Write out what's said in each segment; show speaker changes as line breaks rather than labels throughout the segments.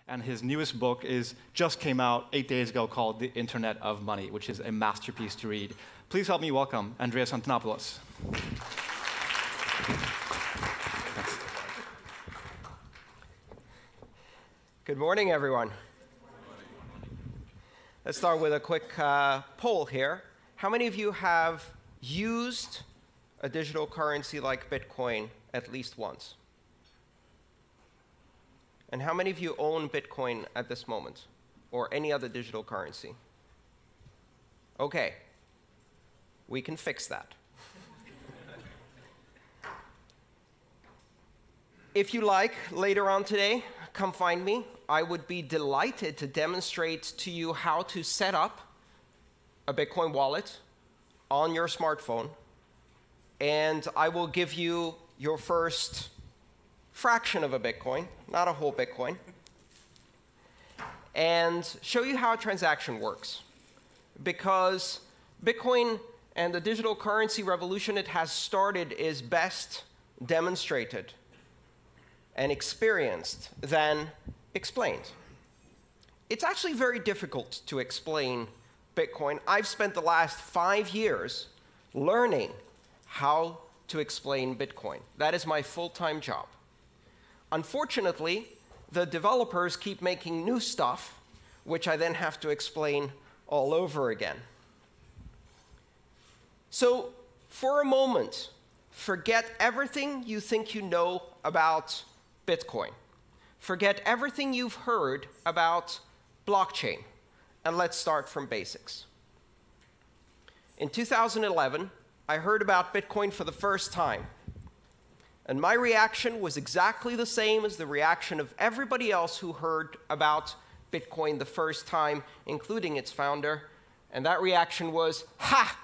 and his newest book just came out 8 days ago called The Internet of Money, which is a masterpiece to read. Please help me welcome Andrea Antonopoulos.
Good morning, everyone. Let's start with a quick poll here. How many of you have used a digital currency like Bitcoin at least once? And how many of you own Bitcoin at this moment, or any other digital currency? OK. We can fix that. If you like, later on today, come find me. I would be delighted to demonstrate to you how to set up a Bitcoin wallet on your smartphone. And I will give you your first fraction of a Bitcoin, not a whole Bitcoin, and show you how a transaction works. Because Bitcoin and the digital currency revolution it has started is best demonstrated and experienced than explained. It's actually very difficult to explain Bitcoin. I've spent the last 5 years learning how to explain Bitcoin. That is my full-time job. Unfortunately, the developers keep making new stuff, which I then have to explain all over again. So for a moment, forget everything you think you know about Bitcoin. Forget everything you've heard about blockchain, and let's start from basics. In 2011, I heard about Bitcoin for the first time. And my reaction was exactly the same as the reaction of everybody else who heard about Bitcoin the first time, including its founder. And that reaction was, ha,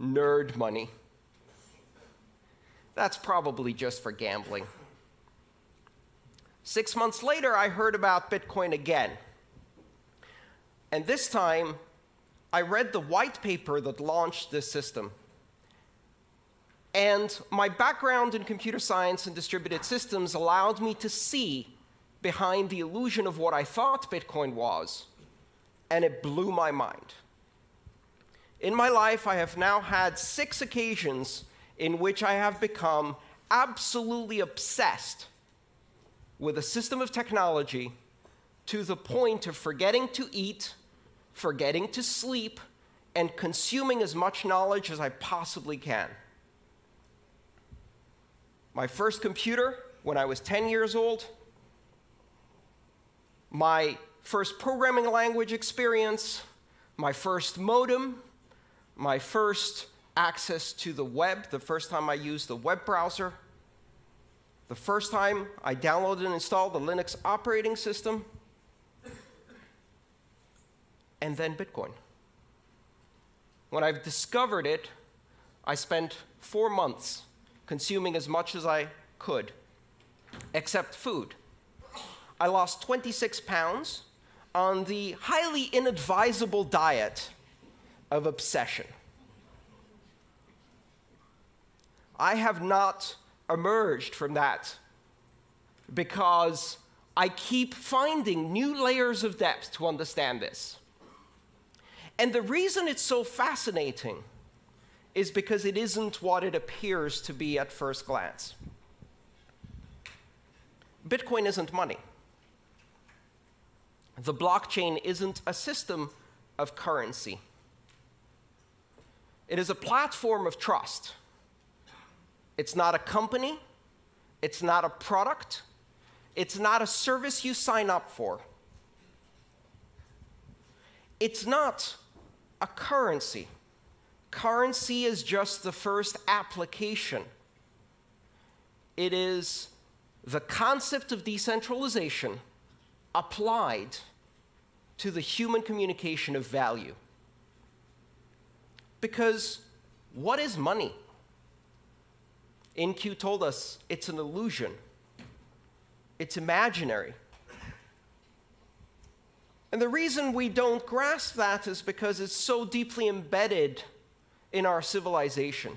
nerd money. That's probably just for gambling. 6 months later, I heard about Bitcoin again. And this time, I read the white paper that launched this system. And my background in computer science and distributed systems allowed me to see behind the illusion of what I thought Bitcoin was, and it blew my mind. In my life, I have now had 6 occasions in which I have become absolutely obsessed with a system of technology to the point of forgetting to eat, forgetting to sleep, and consuming as much knowledge as I possibly can. My first computer, when I was 10 years old, my first programming language experience, my first modem, my first access to the web, the first time I used the web browser, the first time I downloaded and installed the Linux operating system, and then Bitcoin. When I've discovered it, I spent 4 months consuming as much as I could, except food. I lost 26 pounds on the highly inadvisable diet of obsession. I have not emerged from that because I keep finding new layers of depth to understand this. And the reason it's so fascinating is because it isn't what it appears to be at first glance. Bitcoin isn't money. The blockchain isn't a system of currency. It is a platform of trust. It's not a company. It's not a product. It's not a service you sign up for. It's not a currency. Currency is just the first application. It is the concept of decentralization applied to the human communication of value. Because what is money? InQ told us it's an illusion. It's imaginary. And the reason we don't grasp that is because it's so deeply embedded in our civilization.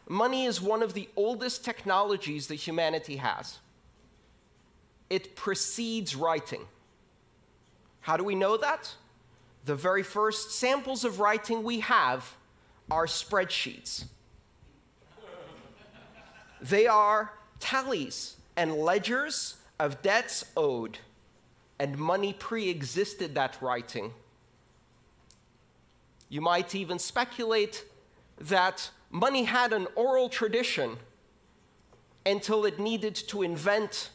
Money is one of the oldest technologies that humanity has. It precedes writing. How do we know that? The very first samples of writing we have are spreadsheets. They are tallies and ledgers of debts owed, and money pre-existed that writing. You might even speculate that money had an oral tradition until it needed to invent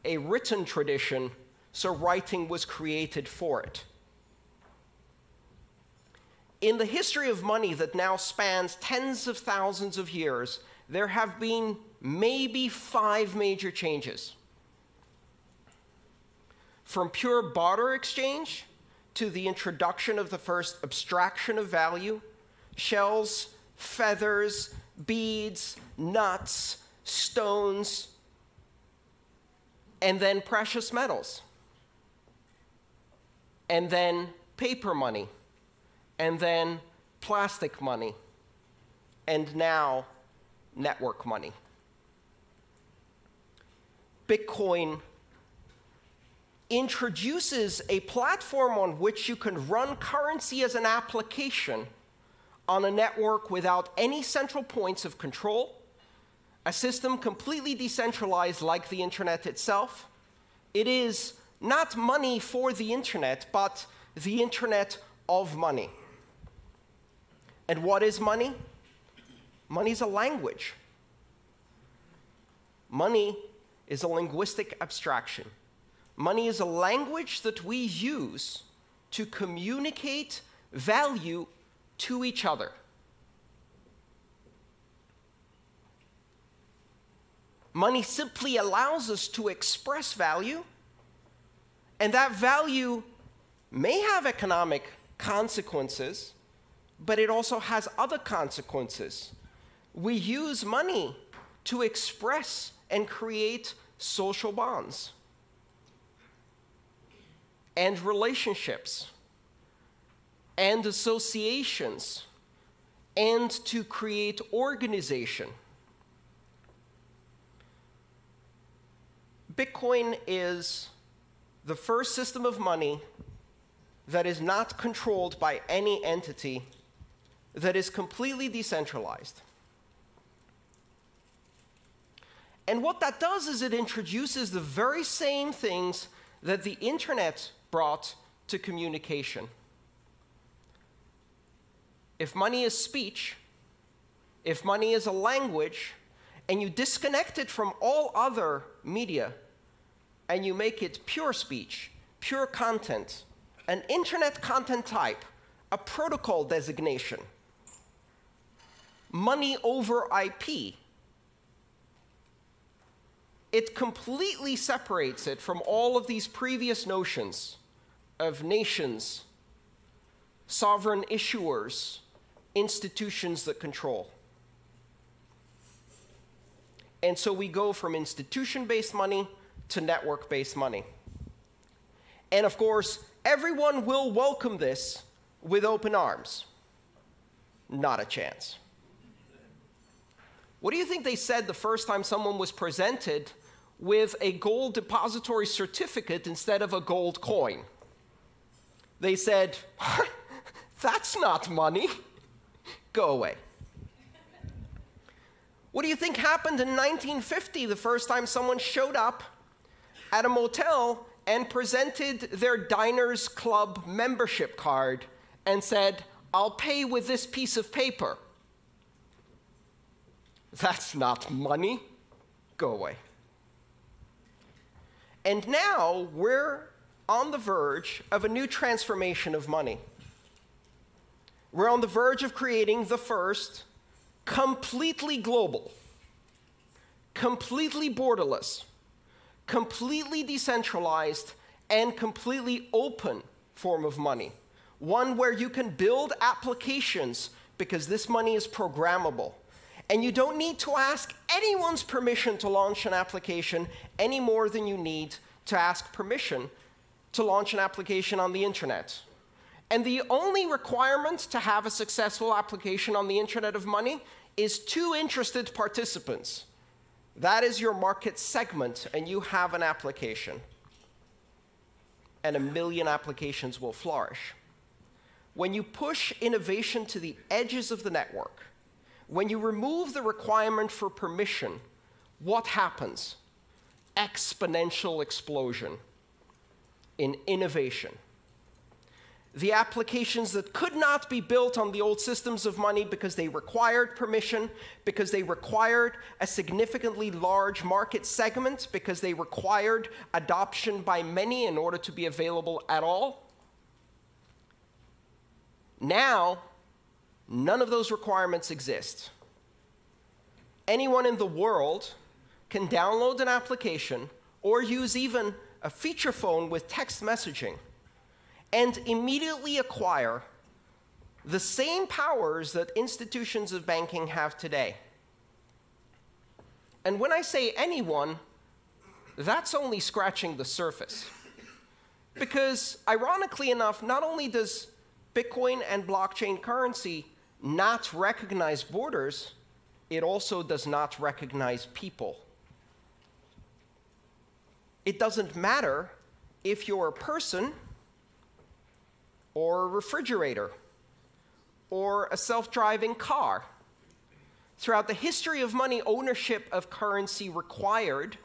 a written tradition, so writing was created for it. In the history of money that now spans tens of thousands of years, there have been maybe 5 major changes. From pure barter exchange to the introduction of the first abstraction of value, shells, feathers, beads, nuts, stones, and then precious metals, and then paper money, and then plastic money, and now network money. Bitcoin introduces a platform on which you can run currency as an application on a network without any central points of control, a system completely decentralized like the internet itself. It is not money for the internet, but the internet of money. And what is money? Money is a language. Money is a linguistic abstraction. Money is a language that we use to communicate value to each other. Money simply allows us to express value, and that value may have economic consequences, but it also has other consequences. We use money to express and create social bonds and relationships and associations and to create organization. Bitcoin is the first system of money that is not controlled by any entity, that is completely decentralized. And what that does is it introduces the very same things that the internet brought to communication. If money is speech, if money is a language, and you disconnect it from all other media, and you make it pure speech, pure content, an internet content type, a protocol designation, money over IP, it completely separates it from all of these previous notions of nations, sovereign issuers, institutions that control. And so we go from institution-based money to network-based money. And of course, everyone will welcome this with open arms. Not a chance. What do you think they said the first time someone was presented with a gold depository certificate instead of a gold coin? They said, "That's not money. Go away." What do you think happened in 1950, the first time someone showed up at a motel and presented their Diners Club membership card and said, "I'll pay with this piece of paper"? That's not money. Go away. And now we're on the verge of a new transformation of money. We're on the verge of creating the first completely global, completely borderless, completely decentralized, and completely open form of money. One where you can build applications because this money is programmable. And you don't need to ask anyone's permission to launch an application any more than you need to ask permission to launch an application on the internet. And the only requirement to have a successful application on the internet of money is 2 interested participants. That is your market segment, and you have an application. and 1 million applications will flourish. When you push innovation to the edges of the network, when you remove the requirement for permission, what happens? Exponential explosion in innovation. The applications that could not be built on the old systems of money because they required permission, because they required a significantly large market segment, because they required adoption by many in order to be available at all. Now, none of those requirements exist. Anyone in the world can download an application or use even a feature phone with text messaging and immediately acquire the same powers that institutions of banking have today. And when I say anyone, that's only scratching the surface. Because ironically enough, not only does Bitcoin and blockchain currency not recognize borders, it also does not recognize people. It doesn't matter if you're a person or a refrigerator or a self-driving car. Throughout the history of money, ownership of currency required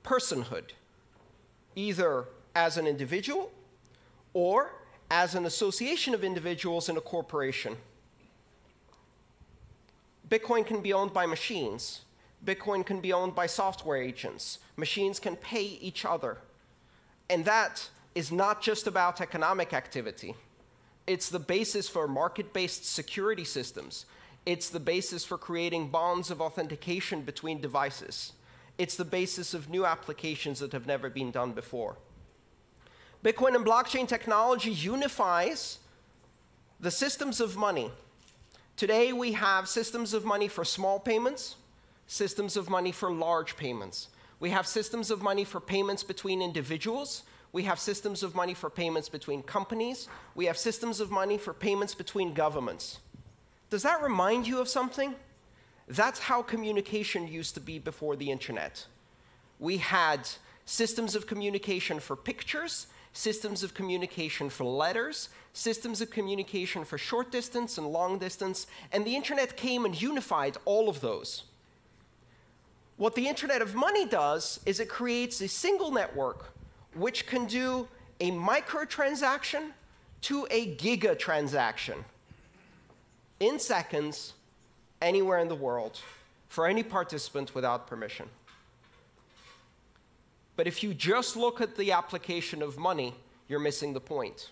personhood, either as an individual or as an association of individuals in a corporation. Bitcoin can be owned by machines. Bitcoin can be owned by software agents. Machines can pay each other. And that is not just about economic activity. It's the basis for market-based security systems. It's the basis for creating bonds of authentication between devices. It's the basis of new applications that have never been done before. Bitcoin and blockchain technology unifies the systems of money. Today, we have systems of money for small payments, systems of money for large payments. We have systems of money for payments between individuals. We have systems of money for payments between companies. We have systems of money for payments between governments. Does that remind you of something? That's how communication used to be before the internet. We had systems of communication for pictures, systems of communication for letters, systems of communication for short distance and long distance, and the internet came and unified all of those. What the Internet of Money does is it creates a single network which can do a microtransaction to a gigatransaction in seconds, anywhere in the world, for any participant without permission. But if you just look at the application of money, you're missing the point.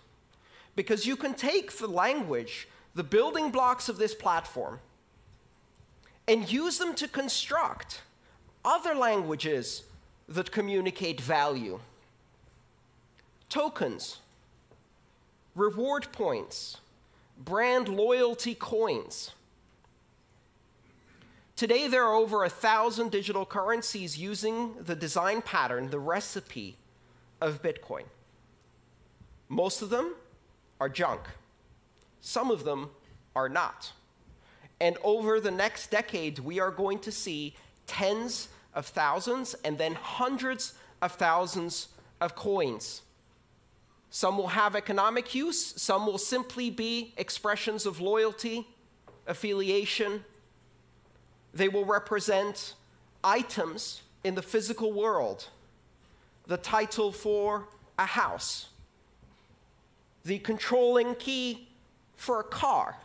Because you can take the language, the building blocks of this platform, and use them to construct other languages that communicate value. Tokens, reward points, brand loyalty coins. Today, there are over 1,000 digital currencies using the design pattern, the recipe of Bitcoin. Most of them are junk. Some of them are not. And over the next decade, we are going to see tens of thousands and then hundreds of thousands of coins. Some will have economic use. Some will simply be expressions of loyalty, affiliation. They will represent items in the physical world, the title for a house, the controlling key for a car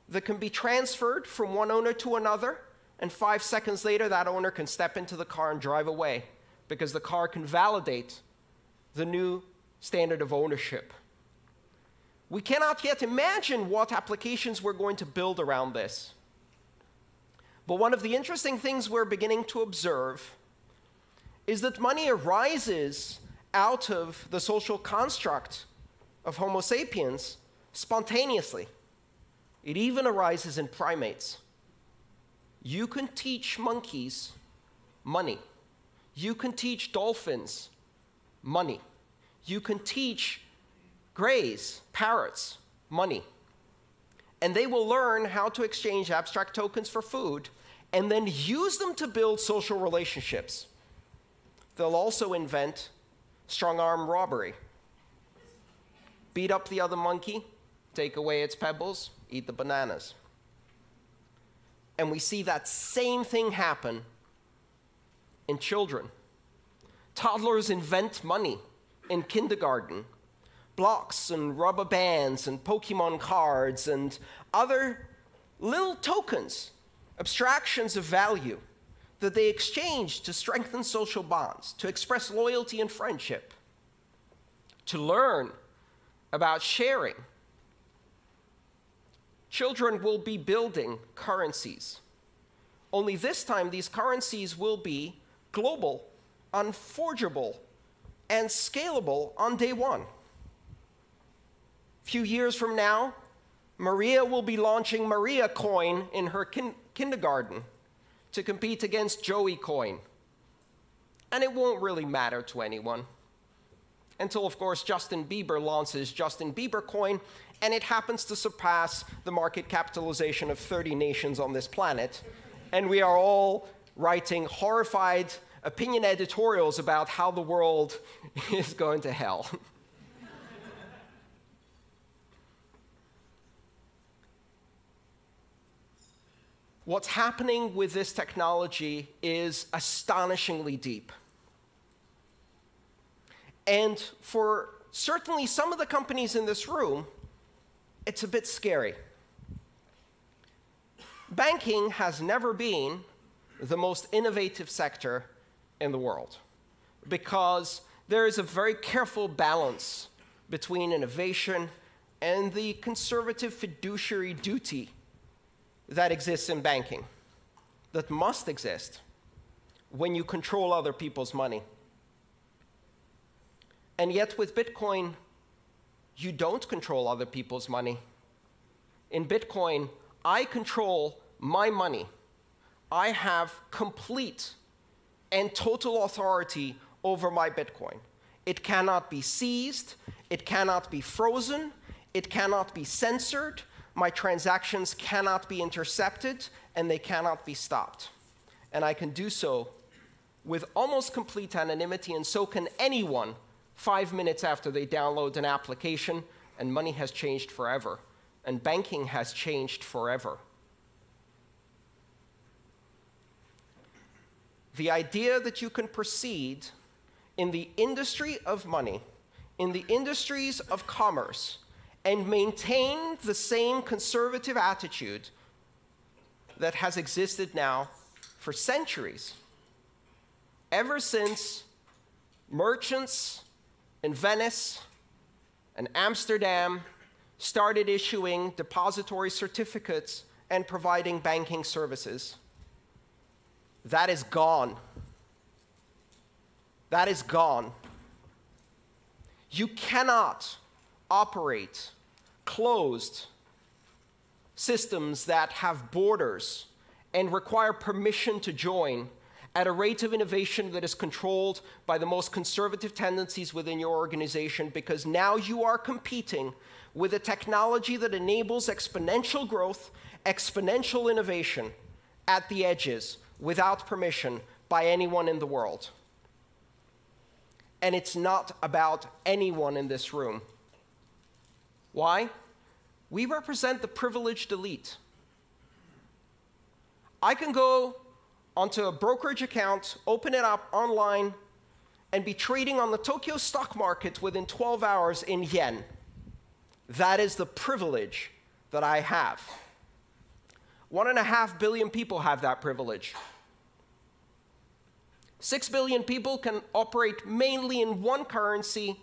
that can be transferred from one owner to another, and 5 seconds later, that owner can step into the car and drive away because the car can validate the new standard of ownership. We cannot yet imagine what applications we're going to build around this. But one of the interesting things we're beginning to observe is that money arises out of the social construct of Homo sapiens spontaneously. It even arises in primates. You can teach monkeys money. You can teach dolphins money. You can teach greys, parrots, money. And they will learn how to exchange abstract tokens for food and then use them to build social relationships. They'll also invent strong-arm robbery. Beat up the other monkey, take away its pebbles, eat the bananas. And we see that same thing happen in children. Toddlers invent money in kindergarten. Blocks and rubber bands and Pokemon cards and other little tokens, abstractions of value that they exchange to strengthen social bonds, to express loyalty and friendship, to learn about sharing. Children will be building currencies. Only this time, these currencies will be global, unforgeable, and scalable on day one. A few years from now, Maria will be launching Maria Coin in her kindergarten to compete against Joey Coin. And it won't really matter to anyone. Until, of course, Justin Bieber launches Justin Bieber Coin, and it happens to surpass the market capitalization of 30 nations on this planet. And we are all writing horrified opinion editorials about how the world is going to hell. What's happening with this technology is astonishingly deep. And for certainly some of the companies in this room, it's a bit scary. Banking has never been the most innovative sector in the world because there is a very careful balance between innovation and the conservative fiduciary duty that exists in banking, that must exist when you control other people's money. And yet with Bitcoin, you don't control other people's money. In Bitcoin, I control my money. I have complete and total authority over my Bitcoin. It cannot be seized, it cannot be frozen, it cannot be censored, my transactions cannot be intercepted, and they cannot be stopped. And I can do so with almost complete anonymity, and so can anyone 5 minutes after they download an application, and money has changed forever, and banking has changed forever. The idea that you can proceed in the industry of money, in the industries of commerce, and maintain the same conservative attitude that has existed now for centuries, ever since merchants in Venice and Amsterdam started issuing depository certificates and providing banking services. That is gone. That is gone. You cannot operate closed systems that have borders and require permission to join at a rate of innovation that is controlled by the most conservative tendencies within your organization, because now you are competing with a technology that enables exponential growth, exponential innovation at the edges without permission by anyone in the world. And it's not about anyone in this room. Why? We represent the privileged elite. I can go onto a brokerage account, open it up online, and be trading on the Tokyo stock market within 12 hours in yen. That is the privilege that I have. 1.5 billion people have that privilege. 6 billion people can operate mainly in one currency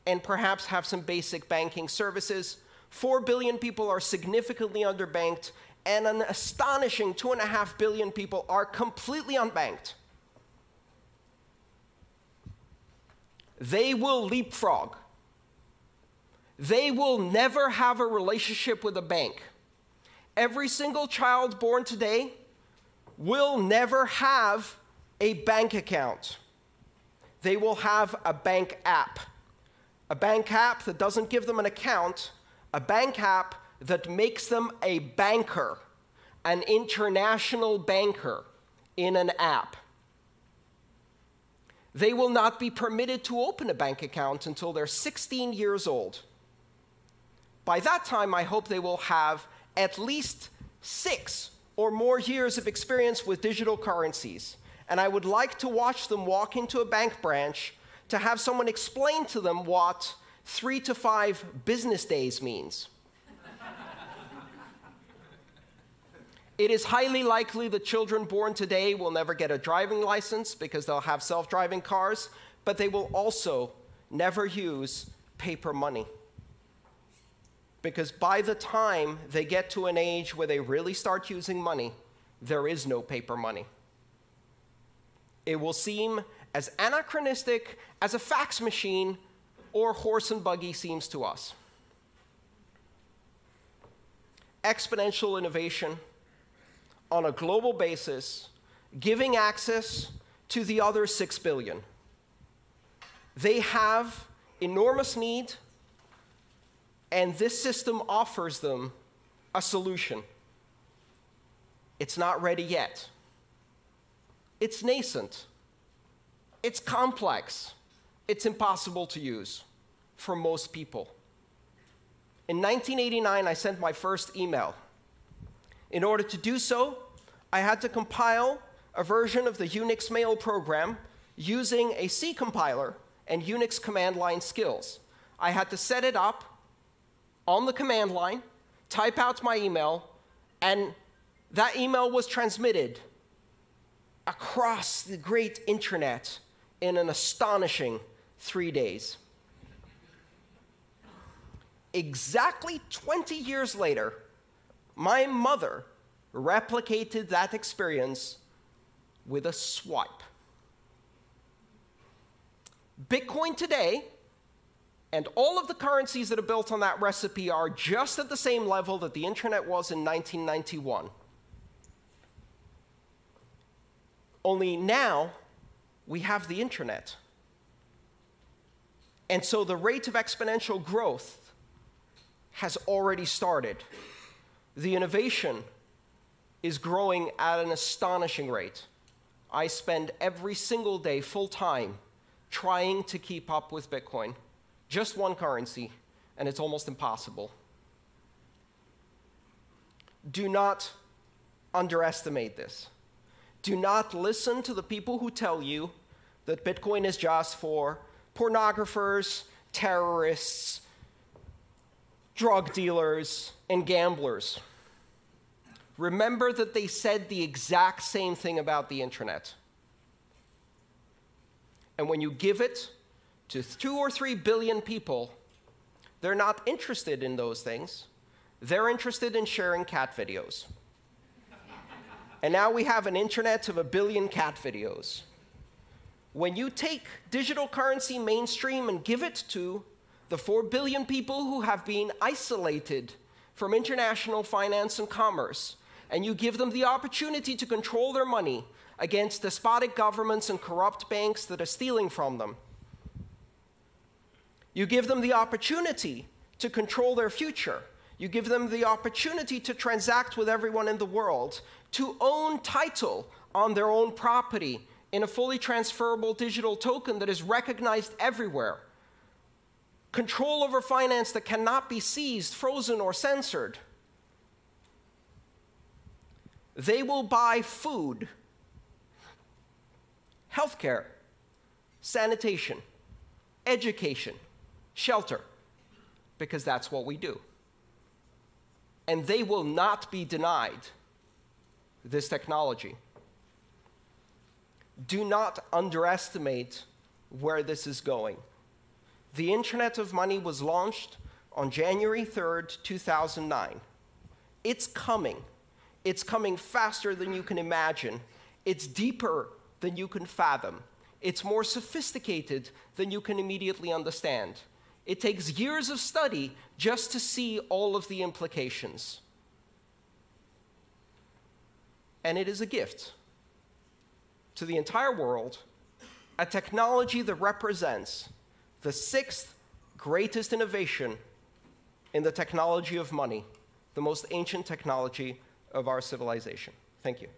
and perhaps have some basic banking services. 4 billion people are significantly underbanked, and an astonishing 2.5 billion people are completely unbanked. They will leapfrog. They will never have a relationship with a bank. Every single child born today will never have a bank account. They will have a bank app. A bank app that doesn't give them an account, a bank app that makes them a banker, an international banker in an app. They will not be permitted to open a bank account until they're 16 years old. By that time, I hope they will have at least 6 or more years of experience with digital currencies. And I would like to watch them walk into a bank branch to have someone explain to them what 3 to 5 business days means. It is highly likely that children born today will never get a driving license because they'll have self-driving cars, but they will also never use paper money. Because by the time they get to an age where they really start using money, there is no paper money. It will seem as anachronistic as a fax machine or horse and buggy seems to us. Exponential innovation on a global basis, giving access to the other 6 billion. They have enormous need, and this system offers them a solution. It's not ready yet. It's nascent. It's complex. It's impossible to use for most people. In 1989, I sent my first email. In order to do so, I had to compile a version of the Unix mail program using a C compiler and Unix command line skills. I had to set it up on the command line, type out my email, and that email was transmitted across the great internet in an astonishing 3 days. Exactly 20 years later, my mother replicated that experience with a swipe. Bitcoin today and all of the currencies that are built on that recipe are just at the same level that the internet was in 1991. Only now we have the internet. And so the rate of exponential growth has already started. The innovation is growing at an astonishing rate. I spend every single day full-time trying to keep up with Bitcoin. Just one currency, and it's almost impossible. Do not underestimate this. Do not listen to the people who tell you that Bitcoin is just for pornographers, terrorists, drug dealers, and gamblers. Remember that they said the exact same thing about the internet. And when you give it to 2 or 3 billion people, they're not interested in those things. They're interested in sharing cat videos. And now we have an internet of 1 billion cat videos. When you take digital currency mainstream and give it to the 4 billion people who have been isolated from international finance and commerce, and you give them the opportunity to control their money against despotic governments and corrupt banks that are stealing from them, you give them the opportunity to control their future. You give them the opportunity to transact with everyone in the world, to own title on their own property in a fully transferable digital token that is recognized everywhere. Control over finance that cannot be seized, frozen, or censored. They will buy food, healthcare, sanitation, education, shelter, because that's what we do. And they will not be denied this technology. Do not underestimate where this is going. The Internet of Money was launched on January 3rd, 2009. It's coming. It's coming faster than you can imagine. It's deeper than you can fathom. It's more sophisticated than you can immediately understand. It takes years of study just to see all of the implications. And it is a gift to the entire world, a technology that represents the 6th greatest innovation in the technology of money, the most ancient technology of our civilization. Thank you.